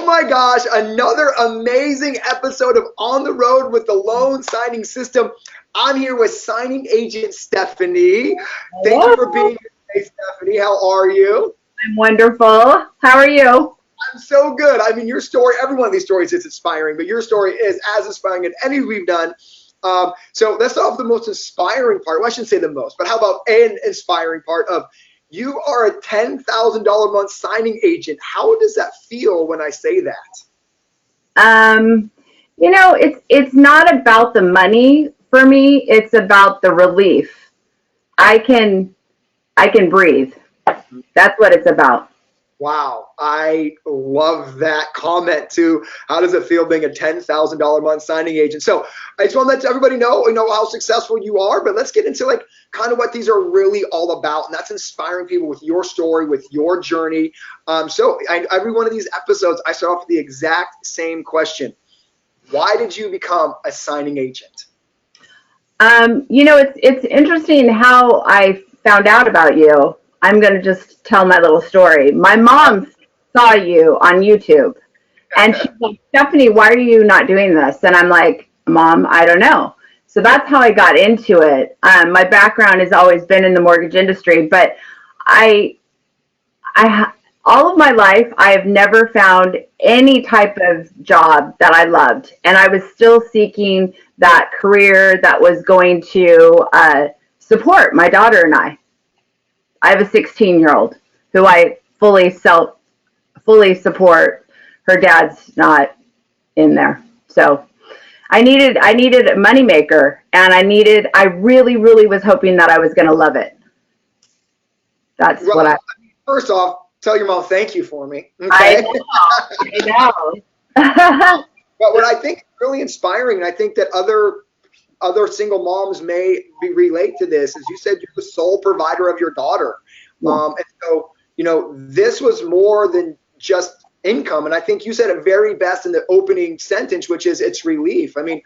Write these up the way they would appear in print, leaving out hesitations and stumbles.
my gosh, another amazing episode of On the Road with the Loan Signing System. I'm here with signing agent Stephanie. Thank you for being here today, Stephanie. How are you? I'm wonderful. How are you? I'm so good. I mean, your story, every one of these stories is inspiring, but your story is as inspiring as any we've done. So let's start off with the most inspiring part. Well, I shouldn't say the most, but how about an inspiring part of you are a $10,000 a month signing agent. How does that feel when I say that? It's not about the money for me. It's about the relief. I can breathe. That's what it's about. Wow, I love that comment too. How does it feel being a $10,000 a month signing agent? So I just want to let everybody know, how successful you are, but let's get into like kind of what these are really all about. And that's inspiring people with your story, with your journey. Every one of these episodes, I start off with the exact same question. Why did you become a signing agent? It's interesting how I found out about you. I'm going to just tell my little story. My mom saw you on YouTube and she's like, Stephanie, why are you not doing this? And I'm like, Mom, I don't know. So that's how I got into it. My background has always been in the mortgage industry, but all of my life, I have never found any type of job that I loved. And I was still seeking that career that was going to support my daughter and I. I have a 16-year-old who I fully support. Her dad's not in there. So I needed a moneymaker, and I really, really was hoping that I was going to love it. That's what First off, tell your mom thank you for me. Okay? I know. But what I think is really inspiring, and I think that other single moms may relate to this, is you said you're the sole provider of your daughter. And so, this was more than just income. And I think you said it very best in the opening sentence, which is it's relief. I mean,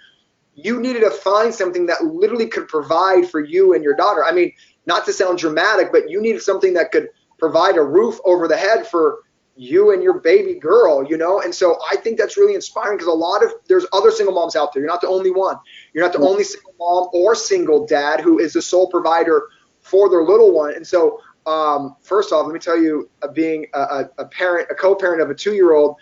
you needed to find something that literally could provide for you and your daughter. I mean, not to sound dramatic, but you needed something that could provide a roof over the head for you and your baby girl, And so I think that's really inspiring because there's other single moms out there. You're not the only one. You're not the only single mom or single dad who is the sole provider for their little one. And so, first off, let me tell you, being a parent, a co-parent of a 2-year-old,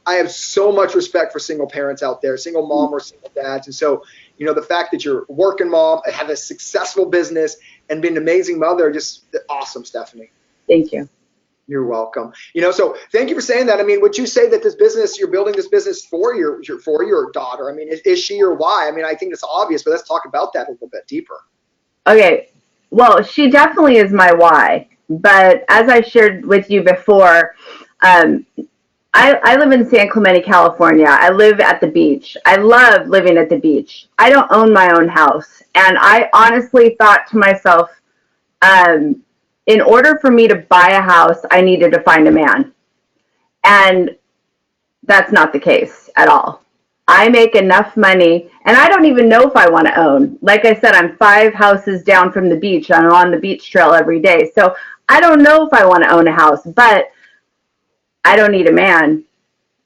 I have so much respect for single parents out there, single mom or single dads. And so, the fact that you're a working mom, have a successful business, and been an amazing mother, just awesome, Stephanie. Thank you. You're welcome. So thank you for saying that. I mean, would you say that you're building this business for your daughter? I mean, is she your why? I mean, I think it's obvious, but let's talk about that a little bit deeper. Okay. Well, she definitely is my why. But as I shared with you before, I live in San Clemente, California. I live at the beach. I love living at the beach. I don't own my own house. And I honestly thought to myself, in order for me to buy a house, I needed to find a man. And that's not the case at all. I make enough money, and I don't even know if I want to own. Like I said, I'm 5 houses down from the beach. I'm on the beach trail every day. So I don't know if I want to own a house, but I don't need a man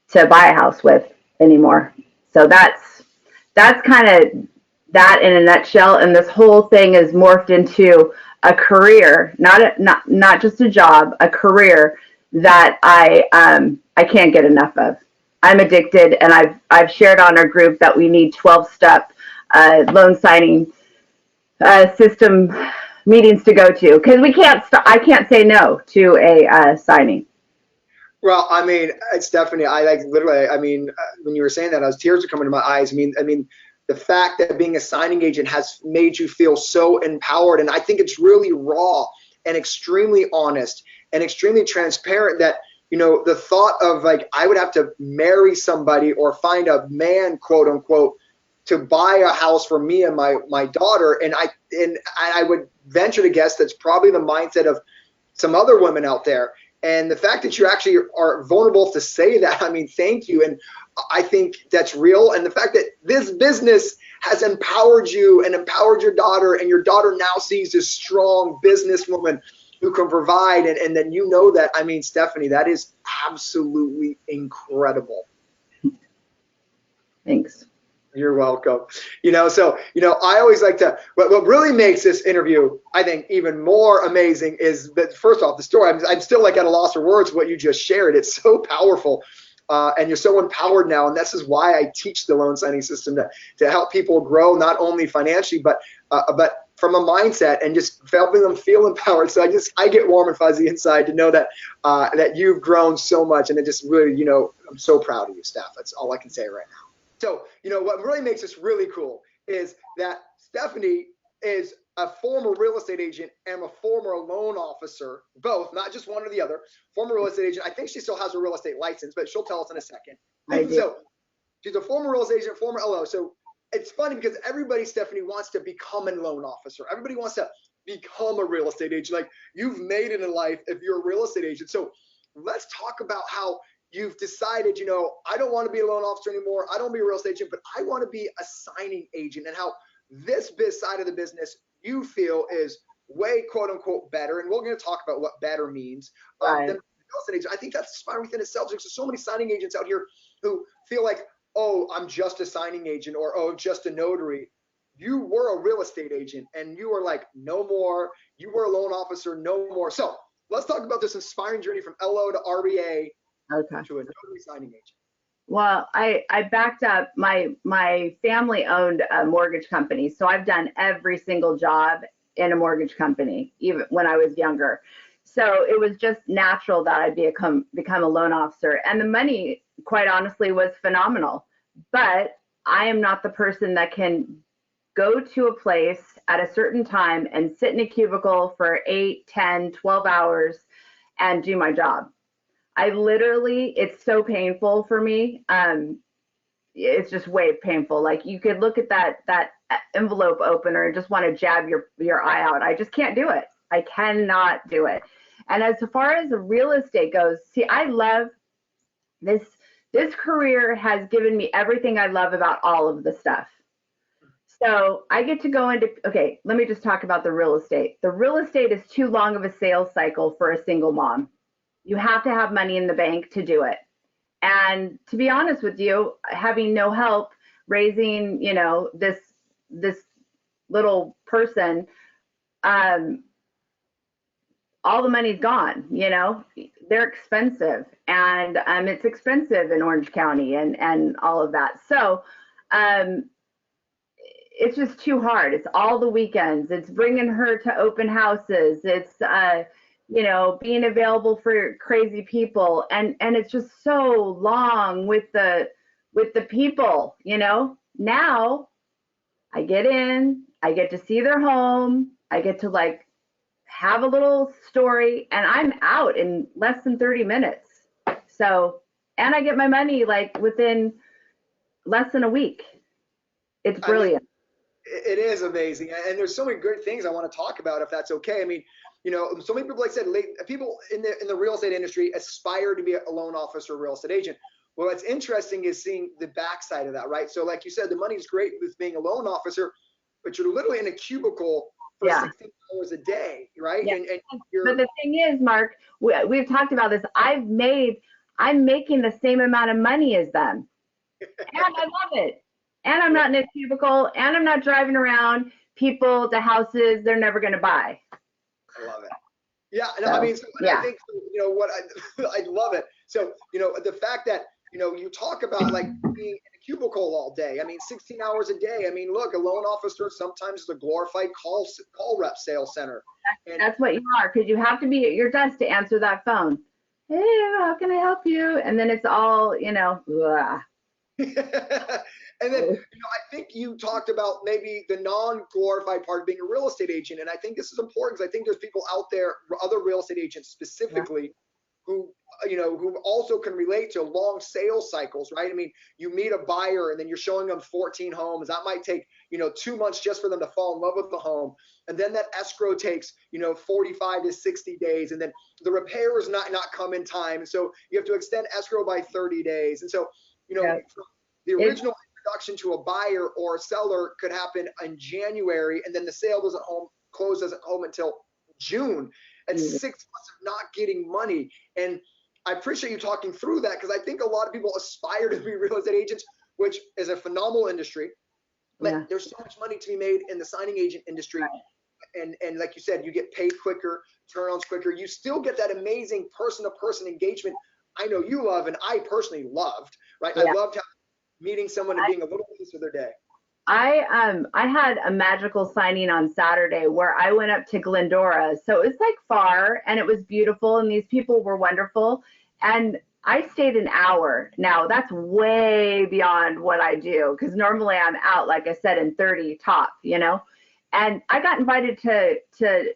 to buy a house with anymore. So that's kind of that in a nutshell. And this whole thing is morphed into a career, not just a job, a career that I can't get enough of. I'm addicted, and I've shared on our group that we need 12-step loan signing system meetings to go to because I can't say no to a signing. Well, I mean, Stephanie, when you were saying that, tears are coming to my eyes. I mean, the fact that being a signing agent has made you feel so empowered. And I think it's really raw and extremely honest and extremely transparent that, the thought of like, I would have to marry somebody or find a man, quote unquote, to buy a house for me and my daughter. And I would venture to guess that's probably the mindset of some other women out there. And the fact that you actually are vulnerable to say that, I mean, thank you. And I think that's real. And the fact that this business has empowered you and empowered your daughter, and your daughter now sees this strong businesswoman who can provide, and then you know that. I mean, Stephanie, that is absolutely incredible. Thanks. You're welcome. So, I always like to, what really makes this interview, I think, even more amazing is that, first off, the story. I'm still like at a loss for words what you just shared. It's so powerful. And you're so empowered now. And this is why I teach the loan signing system to help people grow, not only financially, but from a mindset, and just helping them feel empowered. So I get warm and fuzzy inside to know that you've grown so much. And it just really, I'm so proud of you, Steph. That's all I can say right now. So, what really makes this really cool is that Stephanie is a former real estate agent and a former loan officer, both, not just one or the other. Former real estate agent. I think she still has a real estate license, but she'll tell us in a second. So she's a former real estate agent, former LO. So it's funny because everybody, Stephanie, wants to become a loan officer. Everybody wants to become a real estate agent. Like, you've made it in life if you're a real estate agent. So let's talk about how you've decided, I don't want to be a loan officer anymore. I don't want to be a real estate agent, but I want to be a signing agent, and how this side of the business you feel is way, quote unquote, better. And we're going to talk about what better means than real estate agent. I think that's inspiring within itself. There's so many signing agents out here who feel like, oh, I'm just a signing agent, or, oh, just a notary. You were a real estate agent, and you were like, no more. You were a loan officer, no more. So let's talk about this inspiring journey from LO to RBA. Okay. To a notary signing agent. Well, I backed up. My family owned a mortgage company, so I've done every single job in a mortgage company, even when I was younger. So it was just natural that I'd become a loan officer, and the money, quite honestly, was phenomenal. But I am not the person that can go to a place at a certain time and sit in a cubicle for 8, 10, 12 hours and do my job. It's so painful for me. It's just way painful. Like, you could look at that envelope opener and just want to jab your eye out. I just can't do it. I cannot do it. And as far as the real estate goes, see, I love this. This career has given me everything I love about all of the stuff. So I get to go into, okay, let me just talk about the real estate. The real estate is too long of a sales cycle for a single mom. You have to have money in the bank to do it. And to be honest with you, having no help raising, this little person, all the money's gone. They're expensive, and it's expensive in Orange County and all of that. So it's just too hard. It's all the weekends. It's bringing her to open houses. It's being available for crazy people, and it's just so long with the people. Now I get in, I get to see their home, I get to like have a little story, and I'm out in less than 30 minutes. So, and I get my money like within less than a week. It's brilliant. It is amazing, and there's so many good things I want to talk about, if that's okay. I mean, so many people, like I said, people in the real estate industry aspire to be a loan officer or real estate agent. Well, what's interesting is seeing the backside of that, right? So like you said, the money's great with being a loan officer, but you're literally in a cubicle for 16 hours a day, right? Yeah. But the thing is, Mark, we've talked about this. I'm making the same amount of money as them, and I love it. And I'm not in a cubicle, and I'm not driving around people to houses they're never going to buy. I love it. Yeah, I mean, I think what I love it. So the fact that you talk about like being in a cubicle all day. I mean, 16 hours a day. I mean, look, a loan officer sometimes is a glorified call rep sales center. And that's what you are, because you have to be at your desk to answer that phone. Hey, how can I help you? And then it's all blah. And then, I think you talked about maybe the non-glorified part of being a real estate agent. And I think this is important because I think there's people out there, other real estate agents specifically, who also can relate to long sales cycles, right? I mean, you meet a buyer and then you're showing them 14 homes. That might take, 2 months just for them to fall in love with the home. And then that escrow takes, 45 to 60 days. And then the repairs not come in time. So you have to extend escrow by 30 days. And so, the original introduction to a buyer or a seller could happen in January, and then the sale doesn't close until June. That's 6 months of not getting money. And I appreciate you talking through that, because I think a lot of people aspire to be real estate agents, which is a phenomenal industry. But there's so much money to be made in the signing agent industry. And like you said, you get paid quicker, turn-ons quicker. You still get that amazing person-to-person engagement I know you love, and I personally loved, right? I loved meeting someone and being a little piece of their day. I had a magical signing on Saturday where I went up to Glendora. So it was like far, and it was beautiful, and these people were wonderful. And I stayed an hour. Now that's way beyond what I do, because normally I'm out, like I said, in 30 top, you know. And I got invited to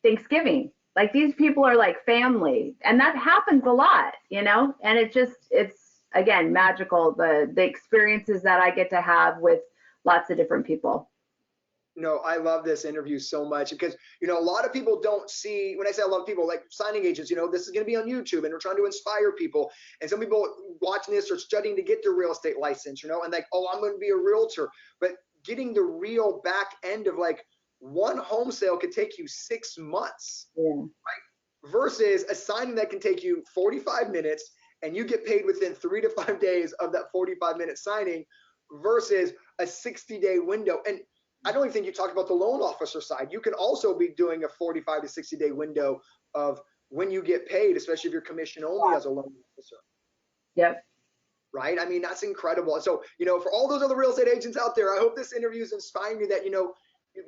Thanksgiving. Like, these people are like family, and that happens a lot, you know. And it's again magical, the experiences that I get to have with lots of different people. No, I love this interview so much, because, you know, a lot of people don't see, when I say a lot of people, like signing agents, you know, this is going to be on YouTube, and we're trying to inspire people. And some people watching this are studying to get their real estate license, you know, and like, oh, I'm going to be a realtor. But getting the real back end of, like, one home sale could take you 6 months, right? Versus a signing that can take you 45 minutes and you get paid within 3 to 5 days of that 45-minute signing, versus a 60-day window. And I don't even think you talked about the loan officer side. You can also be doing a 45 to 60-day window of when you get paid, especially if you're commission only as a loan officer. Yep. Right? I mean, that's incredible. And so, you know, for all those other real estate agents out there, I hope this interview is inspiring you that, you know,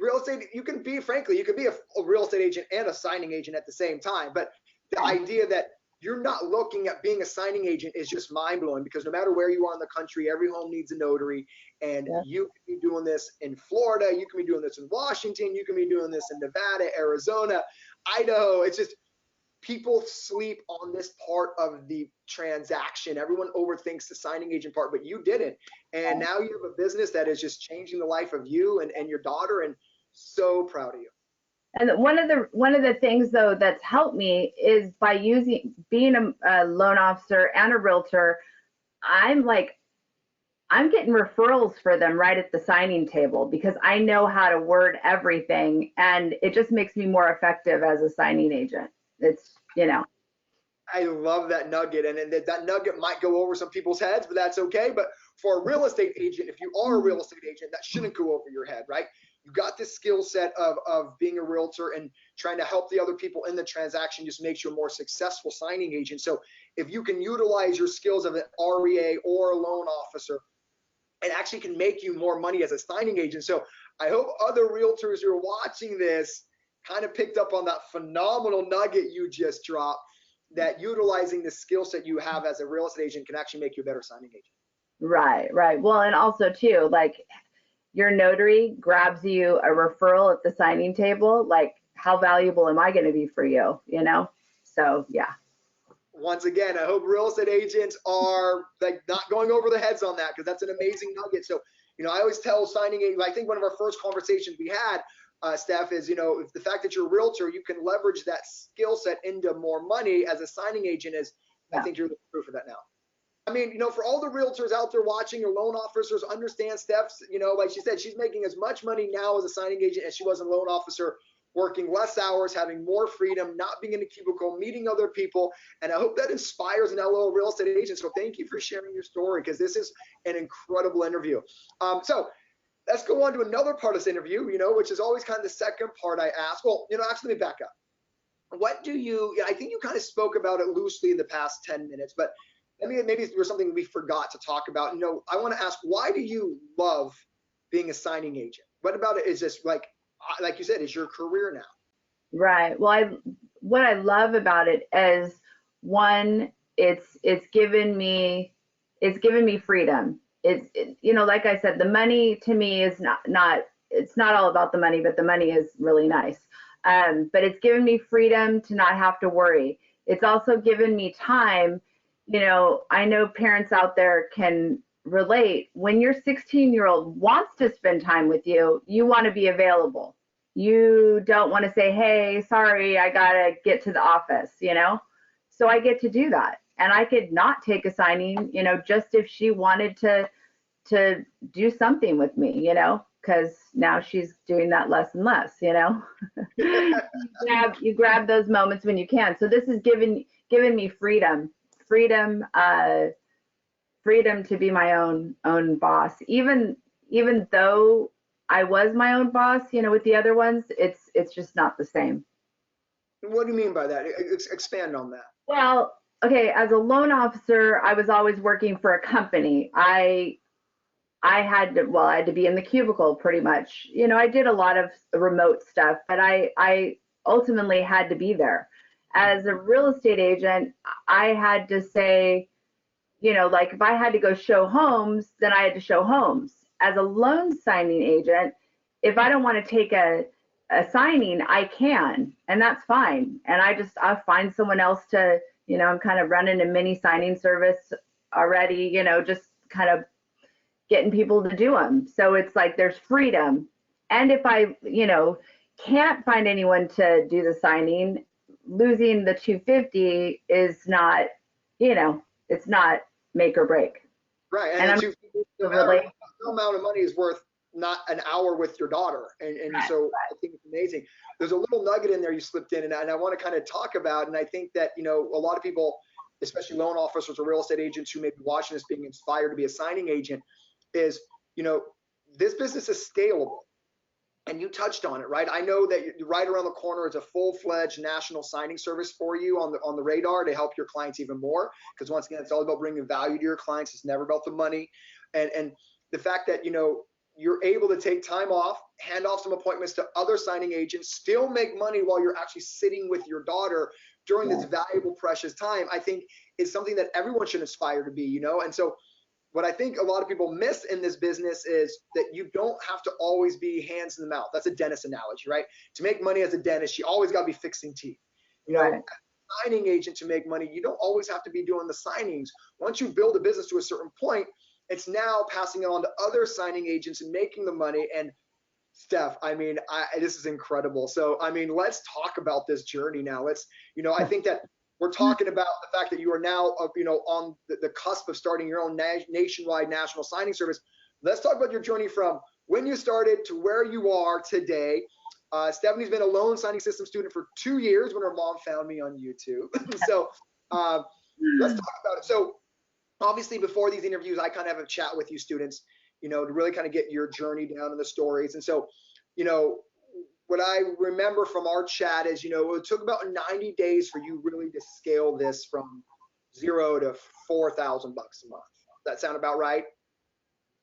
real estate, you can be, frankly, you could be a real estate agent and a signing agent at the same time. But the idea that you're not looking at being a signing agent is just mind-blowing, because no matter where you are in the country, every home needs a notary. And you can be doing this in Florida, you can be doing this in Washington, you can be doing this in Nevada, Arizona, Idaho. It's just, people sleep on this part of the transaction. Everyone overthinks the signing agent part, but you didn't. And now you have a business that is just changing the life of you and your daughter, and so proud of you. And one of the things, though, that's helped me is by being a loan officer and a realtor. I'm getting referrals for them right at the signing table, because I know how to word everything, and it just makes me more effective as a signing agent. It's, you know. I love that nugget, and that nugget might go over some people's heads, but that's okay. But for a real estate agent, if you are a real estate agent, that shouldn't go over your head, right? You got this skill set of being a realtor, and trying to help the other people in the transaction just makes you a more successful signing agent. So if you can utilize your skills of an REA or a loan officer, it actually can make you more money as a signing agent. So I hope other realtors who are watching this kind of picked up on that phenomenal nugget you just dropped, that utilizing the skill set you have as a real estate agent can actually make you a better signing agent. Right. Well, and also too, like, your notary grabs you a referral at the signing table. Like, how valuable am I going to be for you? You know? So, yeah. Once again, I hope real estate agents are like not going over the heads on that, because that's an amazing nugget. So, you know, I always tell signing agents, I think one of our first conversations we had, Steph, is, you know, if the fact that you're a realtor, you can leverage that skill set into more money as a signing agent is, I think you're the proof of that now. I mean, you know, for all the realtors out there watching, or loan officers, understand Steph's, you know, like she said, she's making as much money now as a signing agent as she was a loan officer, working less hours, having more freedom, not being in a cubicle, meeting other people. And I hope that inspires an LO real estate agent. So thank you for sharing your story, because this is an incredible interview. So let's go on to another part of this interview, you know, which is always kind of the second part I ask. Well, you know, actually, let me back up. What do you, I think you kind of spoke about it loosely in the past 10 minutes, but maybe there was something we forgot to talk about. You know, I want to ask, why do you love being a signing agent? What about it is just like you said, is your career now? Right. Well, what I love about it is, one, it's given me freedom. You know, like I said, the money to me is not it's not all about the money, but the money is really nice. But it's given me freedom to not have to worry. It's also given me time. You know, I know parents out there can relate. When your 16-year-old wants to spend time with you, you want to be available. You don't want to say, hey, sorry, I got to get to the office, you know? So I get to do that. And I could not take a signing, you know, just if she wanted to do something with me, you know? because now she's doing that less and less, you know. You grab those moments when you can. So this is giving me freedom, freedom, freedom to be my own boss. Even though I was my own boss, you know, with the other ones, it's just not the same. What do you mean by that? Expand on that. Well, okay, as a loan officer, I was always working for a company. I had to, well, I had to be in the cubicle pretty much. You know, I did a lot of remote stuff, but I ultimately had to be there. As a real estate agent, I had to say, you know, like if I had to go show homes, then I had to show homes. As a loan signing agent, if I don't want to take a signing, I can, and that's fine. And I'll find someone else to, you know, I'm kind of running a mini signing service already, you know, just kind of getting people to do them. So it's like there's freedom. And if I, you know, can't find anyone to do the signing, losing the 250 is not, you know, it's not make or break. Right. And I'm no amount of money is worth not an hour with your daughter. And right, so I think it's amazing. There's a little nugget in there you slipped in, and I want to kind of talk about, and I think that, you know, a lot of people, especially loan officers or real estate agents who may be watching this being inspired to be a signing agent, is, you know, this business is scalable. And you touched on it, right? I know that right around the corner is a full-fledged national signing service for you on the radar to help your clients even more. Because once again, it's all about bringing value to your clients. It's never about the money. And the fact that, you know, you're able to take time off, hand off some appointments to other signing agents, still make money while you're actually sitting with your daughter during this valuable, precious time, I think is something that everyone should aspire to be, you know? And so what I think a lot of people miss in this business is that you don't have to always be hands in the mouth. That's a dentist analogy, right? To make money as a dentist, you always got to be fixing teeth. You know, right. as a signing agent to make money, you don't always have to be doing the signings. Once you build a business to a certain point, it's now passing it on to other signing agents and making the money. And Steph, I mean, this is incredible. So, I mean, let's talk about this journey now. Let's, you know, I think that we're talking about the fact that you are now, you know, on the cusp of starting your own nationwide national signing service. Let's talk about your journey from when you started to where you are today. Stephanie's been a loan signing system student for 2 years when her mom found me on YouTube. So let's talk about it. So obviously before these interviews, I kind of have a chat with you students, you know, to really kind of get your journey down in the stories. And so, you know, what I remember from our chat is, you know, it took about 90 days for you really to scale this from 0 to $4,000 a month. That sound about right?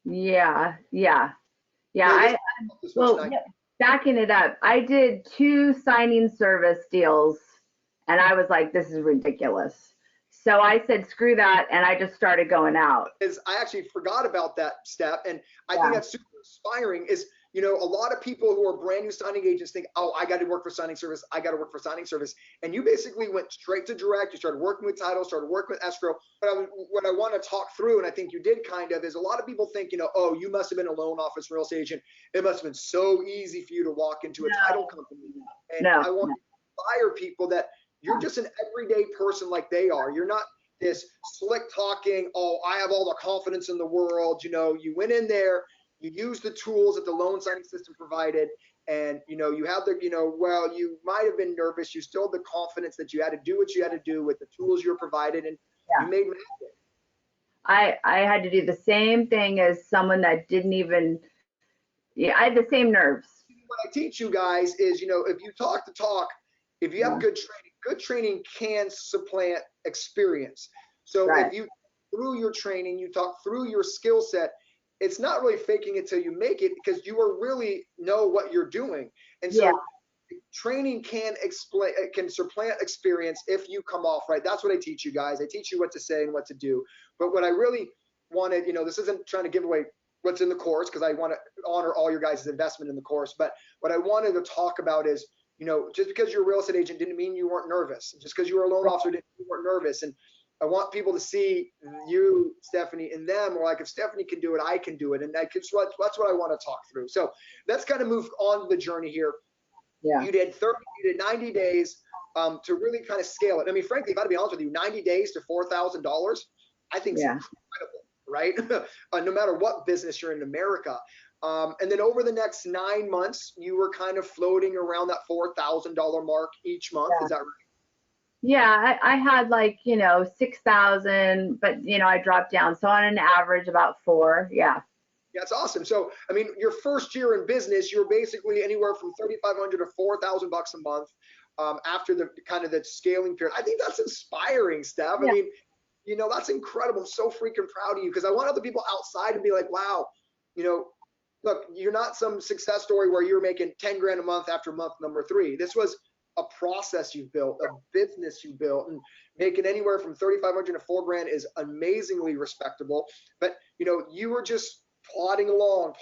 Yeah. Yeah. Yeah. Yeah. Well, backing it up, I did 2 signing service deals and I was like, this is ridiculous. So I said, screw that. And I just started going out. I actually forgot about that step. And I think that's super inspiring is, you know, a lot of people who are brand new signing agents think, oh, I got to work for signing service. I got to work for signing service. And you basically went straight to direct. You started working with title, started working with escrow. But what I want to talk through, and I think you did kind of, is a lot of people think, you know, oh, you must have been a loan office real estate agent. It must have been so easy for you to walk into a title company. And I want to inspire people that you're just an everyday person like they are. You're not this slick talking, oh, I have all the confidence in the world. You know, you went in there, you used the tools that the loan signing system provided, and, you know, you have the, you know, well, you might have been nervous. You still had the confidence that you had to do what you had to do with the tools you were provided, and you made magic. I had to do the same thing as someone that didn't even, I had the same nerves. What I teach you guys is, you know, if you talk the talk, if you have good training can supplant experience. So if you through your training, you talk through your skill set, it's not really faking it till you make it because you are really know what you're doing. And so training can supplant experience if you come off right. That's what I teach you guys. I teach you what to say and what to do. But what I really wanted, you know, this isn't trying to give away what's in the course because I want to honor all your guys' investment in the course. But what I wanted to talk about is, you know, just because you're a real estate agent didn't mean you weren't nervous. Just because you were a loan officer didn't mean you weren't nervous. And I want people to see you, Stephanie, in them, or like if Stephanie can do it, I can do it. And that's what I want to talk through. So let's kind of move on the journey here. Yeah. You did 90 days to really kind of scale it. I mean, frankly, if I to be honest with you, 90 days to $4,000, I think is incredible, right? No matter what business you're in America. And then over the next 9 months, you were kind of floating around that $4,000 mark each month. Yeah. Is that right? Yeah, I had like, 6,000, but I dropped down. So on an average about 4. Yeah. Yeah, it's awesome. So, I mean, your first year in business, you were basically anywhere from 3,500 to 4,000 bucks a month. After the kind of the scaling period, I think that's inspiring, Steph. I Yeah. mean, that's incredible. I'm so freaking proud of you because I want other people outside to be like, wow, look, you're not some success story where you're making 10 grand a month after month number 3. This was a process you built, a business you built, and making anywhere from 3,500 to 4 grand is amazingly respectable. But, you were just plodding along,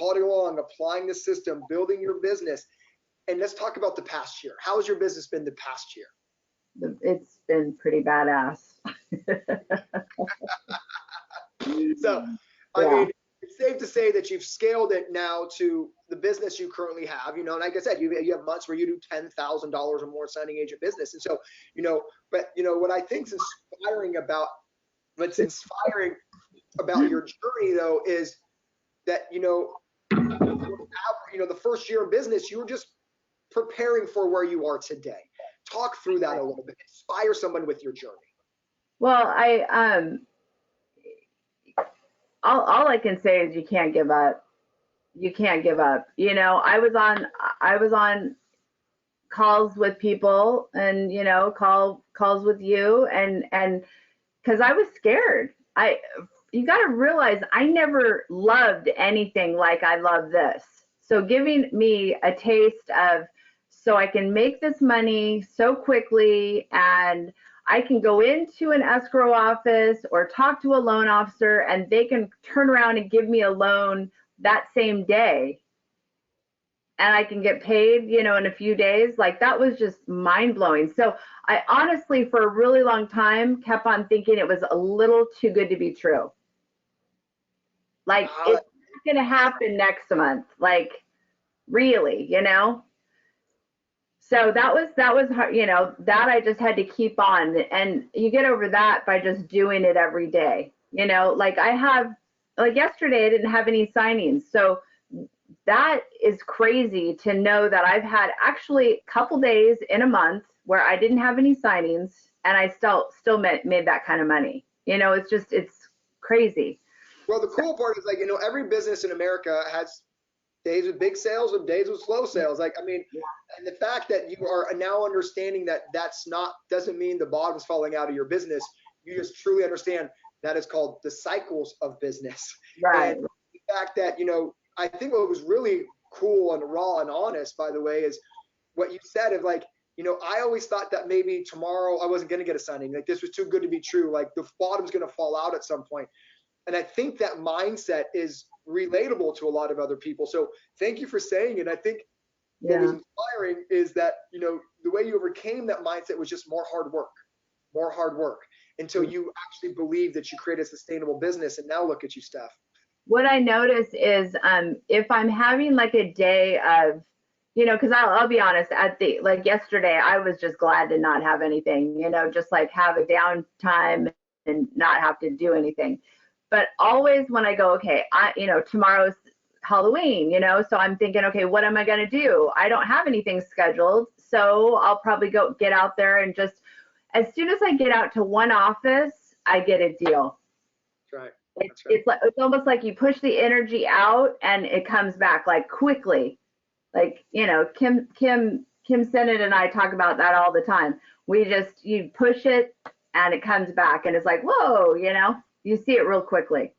applying the system, building your business. And let's talk about the past year. How has your business been the past year? It's been pretty badass. So, I mean, it's safe to say that you've scaled it now to the business you currently have, and like I said, you have months where you do $10,000 or more signing agent business. And so, but what I think is what's inspiring about your journey though, is that, the first year in business, you were just preparing for where you are today. Talk through that a little bit. Inspire someone with your journey. Well, all I can say is you can't give up. You can't give up. I was on calls with people and, calls with you and because I was scared. You got to realize I never loved anything like I love this. So giving me a taste of, so I can make this money so quickly and I can go into an escrow office or talk to a loan officer and they can turn around and give me a loan that same day and I can get paid, in a few days. Like that was just mind blowing. So I honestly, for a really long time, kept on thinking it was a little too good to be true. Like it's not going to happen next month. Like really, So that was hard, that I just had to keep on. And you get over that by just doing it every day. Like yesterday I didn't have any signings. So that is crazy to know that I've had actually a couple days in a month where I didn't have any signings and I still made that kind of money. It's crazy. Well, the cool part is every business in America has days with big sales and days with slow sales. And the fact that you are now understanding that doesn't mean the bottom's falling out of your business. You just truly understand that is called the cycles of business. Right. And the fact that, I think what was really cool and raw and honest, by the way, is what you said of I always thought that maybe tomorrow I wasn't going to get a signing. Like this was too good to be true. Like the bottom's going to fall out at some point. And I think that mindset is relatable to a lot of other people. So thank you for saying it. I think what was inspiring is that, the way you overcame that mindset was just more hard work until you actually believe that you create a sustainable business. And now look at you, Steph. What I notice is if I'm having like a day of, because I'll be honest, yesterday, I was just glad to not have anything, just like have a downtime and not have to do anything. But always when I go, okay, tomorrow's Halloween, so I'm thinking, okay, what am I going to do? I don't have anything scheduled. So I'll probably get out there and just, as soon as I get out to one office, I get a deal. That's right. It's almost like you push the energy out and it comes back like quickly. Like, Kim Sennett and I talk about that all the time. You push it and it comes back and it's like, whoa, you see it real quickly.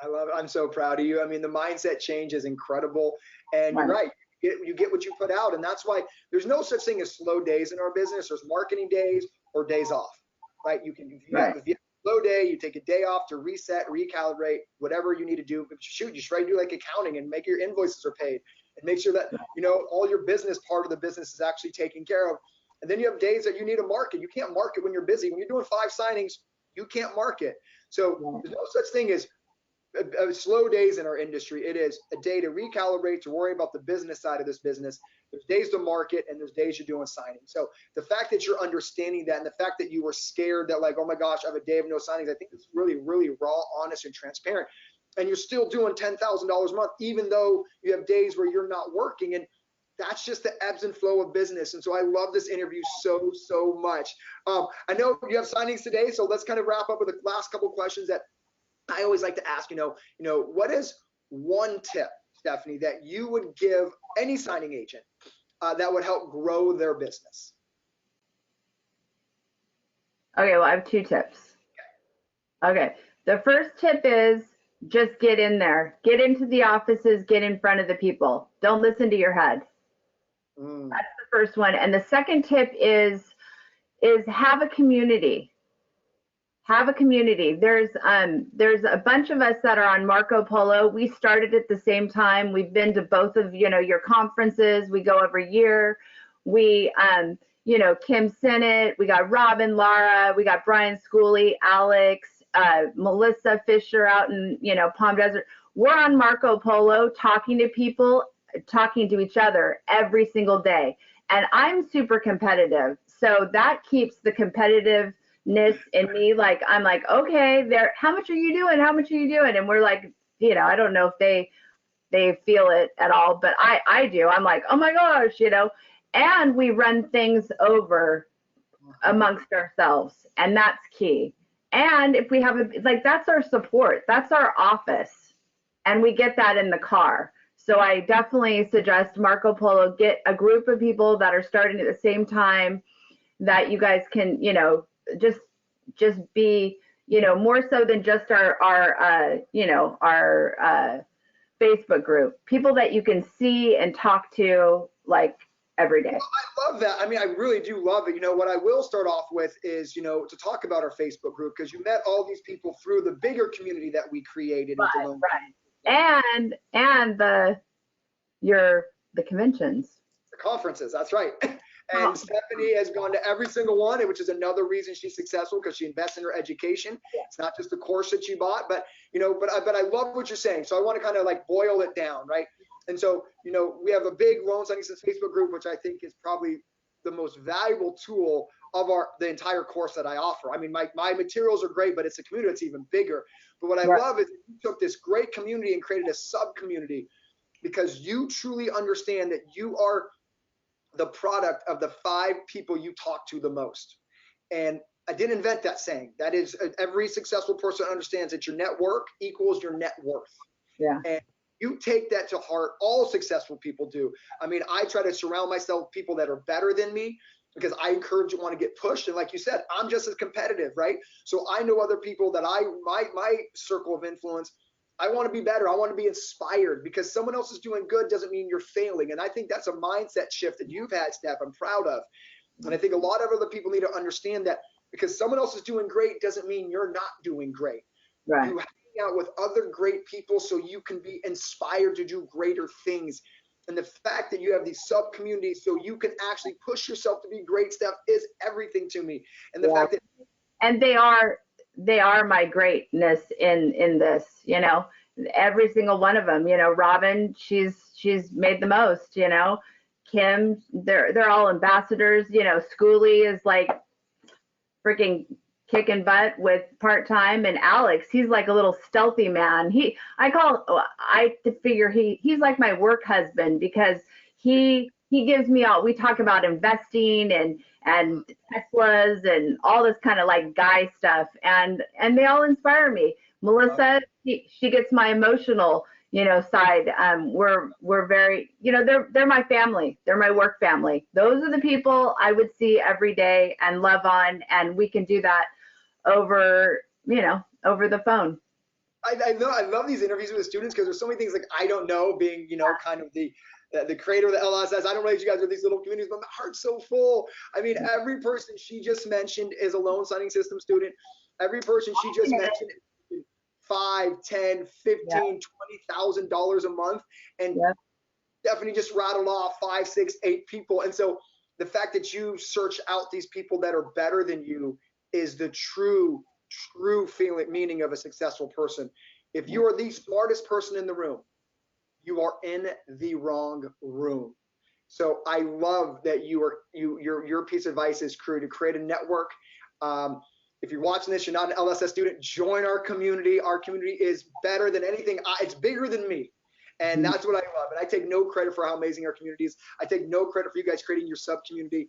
I love it. I'm so proud of you. I mean, the mindset change is incredible. And you're right. You get what you put out. And that's why there's no such thing as slow days in our business. There's marketing days or days off, right? If you have a slow day, you take a day off to reset, recalibrate, whatever you need to do. But you try to do like accounting and make your invoices are paid and make sure that, all your business part of the business is actually taken care of. And then you have days that you need to market. You can't market when you're busy. When you're doing 5 signings, you can't market. So there's no such thing as slow days in our industry. It is a day to recalibrate, to worry about the business side of this business. There's days to market and there's days you're doing signing. So the fact that you're understanding that and the fact that you were scared that like, oh my gosh, I have a day of no signings, I think it's really, really raw, honest, and transparent. and you're still doing $10,000 a month, even though you have days where you're not working. And that's just the ebbs and flow of business. And so I love this interview so much. I know you have signings today, so let's kind of wrap up with the last couple of questions that I always like to ask. What is one tip, Stephanie, that you would give any signing agent that would help grow their business? Okay, well, I have 2 tips. Okay, the first tip is just get in there. Get into the offices, get in front of the people. Don't listen to your head. That's the first one. And the second tip is have a community. Have a community. There's a bunch of us that are on Marco Polo. We started at the same time. We've been to both of your conferences. We go every year. We Kim Sinnott, we got Robin, Lara, we got Brian Schooley, Alex, Melissa Fisher out in Palm Desert. We're on Marco Polo talking to people, talking to each other every single day. And I'm super competitive. So that keeps the competitiveness in me. I'm like, okay, how much are you doing? How much are you doing? And we're like, I don't know if they feel it at all, but I do. I'm like, oh my gosh, and we run things over amongst ourselves, and that's key. And if we have that's our support, that's our office, and we get that in the car. So I definitely suggest Marco Polo. Get a group of people that are starting at the same time, that you guys can, just be, more so than just our Facebook group, people that you can see and talk to every day. Well, I love that. I mean, I really do love it. What I will start off with is, to talk about our Facebook group, because you met all these people through the bigger community that we created. Right. And the conventions. The conferences, that's right. And Stephanie has gone to every single one, which is another reason she's successful, because she invests in her education. Yeah. It's not just the course that she bought, but I love what you're saying. So I want to kind of boil it down, right? And so, we have a big loan signing Facebook group, which I think is probably the most valuable tool of the entire course that I offer. I mean, my materials are great, but it's a community that's even bigger. But what I love is you took this great community and created a sub-community, because you truly understand that you are the product of the 5 people you talk to the most. And I didn't invent that saying. That is, every successful person understands that your network equals your net worth. Yeah. And you take that to heart. All successful people do. I mean, I try to surround myself with people that are better than me, because I encourage you, want to get pushed. And like you said, I'm just as competitive, right? So I know other people that my circle of influence, I want to be better. I want to be inspired, because someone else is doing good doesn't mean you're failing. And I think that's a mindset shift that you've had, Steph. I'm proud of. And I think a lot of other people need to understand that, because someone else is doing great doesn't mean you're not doing great. Right. You hang out with other great people so you can be inspired to do greater things. And the fact that you have these sub communities so you can actually push yourself to be great, Steph, is everything to me. And the fact that, and they are my greatness in this, every single one of them. Robin, she's made the most. Kim, they're all ambassadors. Schooley is freaking kicking butt with part-time, and Alex, he's like a little stealthy man. I figure he's like my work husband, because he gives me we talk about investing and Teslas and all this kind of guy stuff, and they all inspire me. Melissa, she gets my emotional side. We're very, they're my family. They're my work family. Those are the people I would see every day and love on, and we can do that over the phone. I know, I love these interviews with the students, because there's so many things I don't know, being kind of the creator of the LSS. I don't know if you guys are these little communities, but my heart's so full. I mean, every person she just mentioned is a loan signing system student. Every person she just mentioned is $5, $10, $15, $20,000 a month, and Stephanie just rattled off 5, 6, 8 people. And so the fact that you search out these people that are better than you is the true meaning of a successful person. If you are the smartest person in the room, you are in the wrong room. So I love that your piece of advice is, crew, to create a network. If you're watching this, you're not an LSS student, join our community. Our community is better than anything. It's bigger than me. And that's what I love. And I take no credit for how amazing our community is. I take no credit for you guys creating your sub community.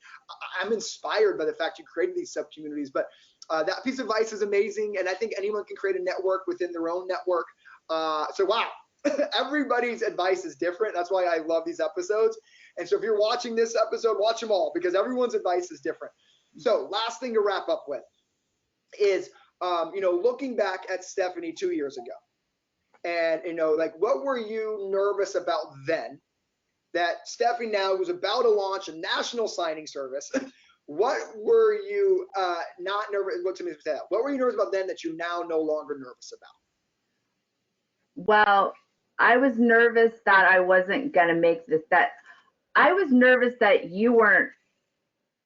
I'm inspired by the fact you created these sub communities. But that piece of advice is amazing. And I think anyone can create a network within their own network. So, wow, everybody's advice is different. That's why I love these episodes. And so if you're watching this episode, watch them all because everyone's advice is different. So last thing to wrap up with is, looking back at Stephanie 2 years ago. And, like, what were you nervous about then that Stephanie now was about to launch a national signing service? What were you not nervous? Look to me, say that. What were you nervous about then that you're now no longer nervous about? Well, I was nervous that I wasn't going to make this, that I was nervous that you weren't,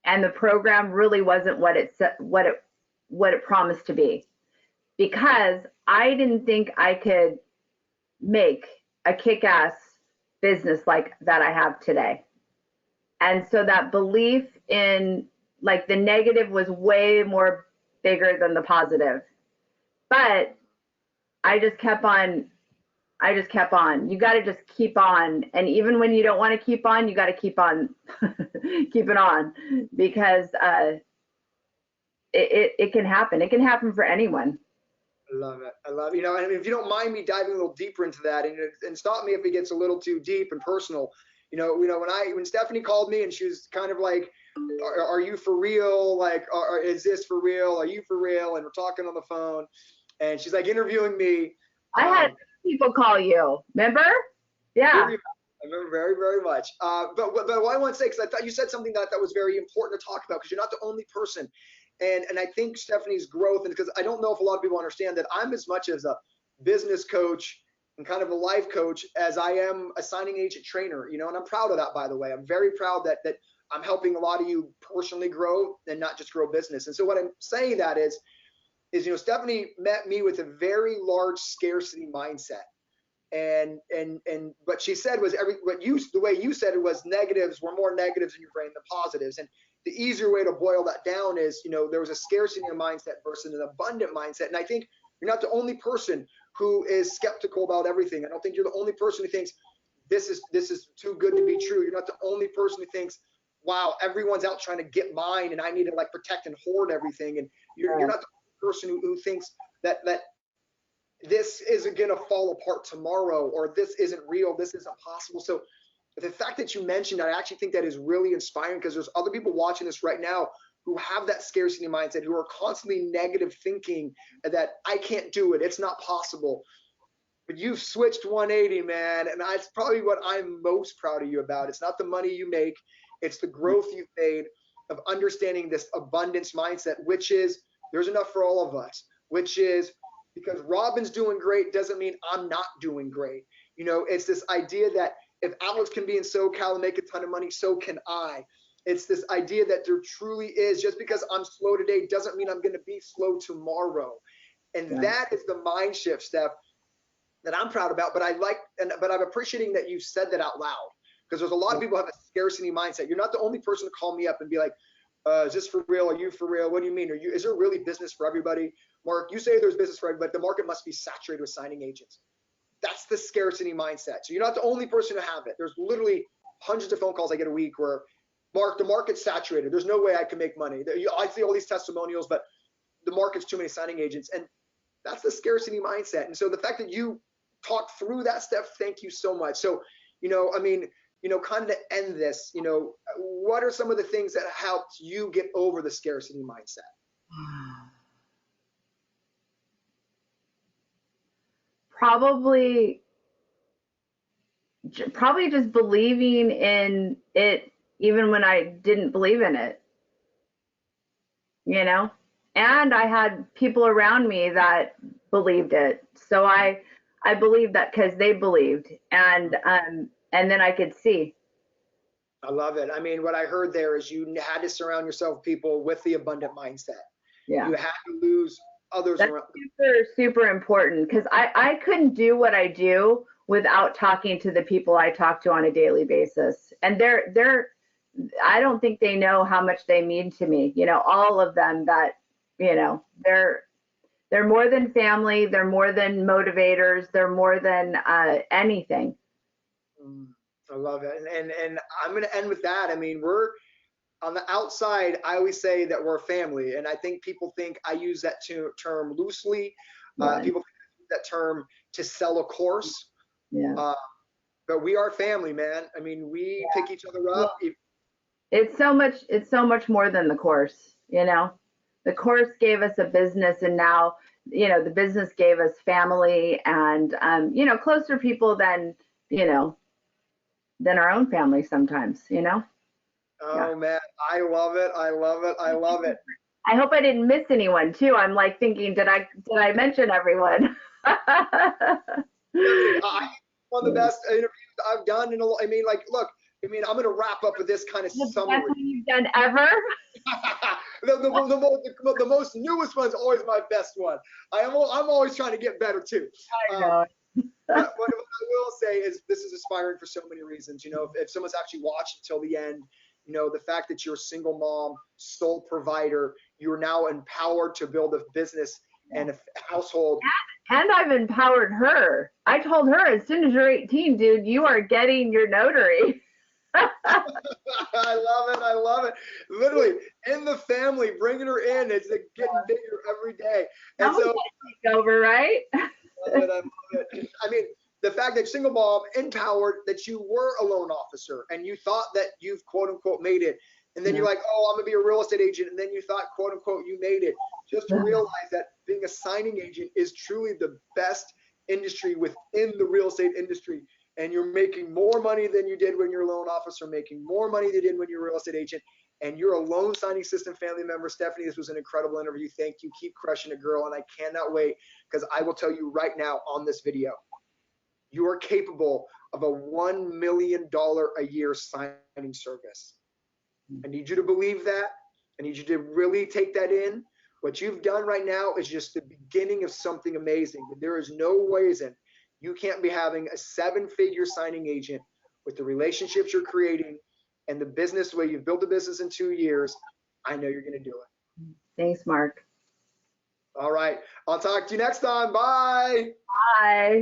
and the program really wasn't what it promised to be, because I didn't think I could make a kick-ass business like that I have today. And so that belief in, like, the negative was way more bigger than the positive. But I just kept on. You got to just keep on. And even when you don't want to keep on, you got to keep on keeping on, because it can happen. It can happen for anyone. I love it. I love it. And if you don't mind me diving a little deeper into that, and stop me if it gets a little too deep and personal. When Stephanie called me and she was kind of like, "Are you for real? Like, is this for real? Are you for real?" And we're talking on the phone, and she's like interviewing me. I had people call you. Remember? Yeah. I remember very, very much. But what I want to say, because I thought you said something that was very important to talk about, because you're not the only person. And I think Stephanie's growth, and because I don't know if a lot of people understand that I'm as much as a business coach and kind of a life coach as I am a signing agent trainer, and I'm proud of that, by the way. I'm very proud that I'm helping a lot of you personally grow and not just grow business. And so what I'm saying that is Stephanie met me with a very large scarcity mindset. And what she said was the way you said it was negatives were more negatives in your brain than positives. And the easier way to boil that down is, there was a scarcity mindset versus an abundant mindset. And I think you're not the only person who is skeptical about everything. I don't think you're the only person who thinks this is too good to be true. You're not the only person who thinks, wow, everyone's out trying to get mine and I need to like protect and hoard everything. And you're not the only person who thinks that this isn't going to fall apart tomorrow, or this isn't real, this isn't possible. So the fact that you mentioned, I actually think that is really inspiring, because there's other people watching this right now who have that scarcity mindset, who are constantly negative thinking that I can't do it, it's not possible. But you've switched 180, man, and that's probably what I'm most proud of you about. It's not the money you make, it's the growth you've made of understanding this abundance mindset, which is there's enough for all of us, which is because Robin's doing great doesn't mean I'm not doing great. It's this idea that if Alex can be in SoCal and make a ton of money, so can I. It's this idea that there truly is, just because I'm slow today doesn't mean I'm going to be slow tomorrow. And that is the mind shift, Steph, that I'm proud about. But but I'm appreciating that you said that out loud, because there's a lot of people who have a scarcity mindset. You're not the only person to call me up and be like, is this for real? Are you for real? What do you mean? Is there really business for everybody? Mark, you say there's business for everybody, but the market must be saturated with signing agents. That's the scarcity mindset. So you're not the only person to have it. There's literally hundreds of phone calls I get a week where, Mark, the market's saturated. There's no way I can make money. I see all these testimonials, but the market's too many signing agents. And that's the scarcity mindset. And so the fact that you talked through that, Steph, thank you so much. So, kind of to end this, what are some of the things that helped you get over the scarcity mindset? Probably just believing in it even when I didn't believe in it, and I had people around me that believed it. So I believed that because they believed, and then I could see. I love it. I mean, what I heard there is you had to surround yourself with people with the abundant mindset. Yeah. You had to lose others That's around. super important, because I couldn't do what I do without talking to the people I talk to on a daily basis. And I don't think they know how much they mean to me. All of them that you know, they're more than family. They're more than motivators. They're more than anything. I love it. And I'm going to end with that. I mean, we're on the outside. I always say that we're a family. And I think people think I use that term loosely. Right. People use that term to sell a course. Yeah. But we are family, man. I mean, we pick each other up. It's so much more than the course, you know. The course gave us a business, and now, you know, the business gave us family and, you know, closer people than, you know, than our own family sometimes, you know. Oh, man. I love it. I love it. I love it. I hope I didn't miss anyone too. I'm like thinking, did I mention everyone? One of the best interviews I've done in a. I mean, like, look. I mean, I'm going to wrap up with this kind of The summary. best one you've done ever. The most newest one's always my best one. I'm always trying to get better too. I know. But what I will say is this is inspiring for so many reasons. You know, if someone's actually watched until the end, you know, the fact that you're a single mom, sole provider, you're now empowered to build a business and a household. And I've empowered her. I told her, as soon as you're 18, dude, you are getting your notary. I love it. I love it. Literally in the family, bringing her in. It's like getting bigger every day. And so take over, right? I love it. I mean, the fact that single mom empowered, that you were a loan officer and you thought that you've quote unquote made it. And then you're like, oh, I'm gonna be a real estate agent. And then you thought, quote unquote, you made it. Just to realize that being a signing agent is truly the best industry within the real estate industry. And you're making more money than you did when you're a loan officer, making more money than you did when you're a real estate agent. And you're a loan signing system family member. Stephanie, this was an incredible interview. Thank you. Keep crushing it, girl. And I cannot wait, because I will tell you right now on this video, you are capable of a $1 million a year signing service. I need you to believe that. I need you to really take that in. What you've done right now is just the beginning of something amazing. There is no reason you can't be having a 7-figure signing agent with the relationships you're creating and the business, the way you've built a business in 2 years. I know you're going to do it. Thanks, Mark. All right. I'll talk to you next time. Bye. Bye.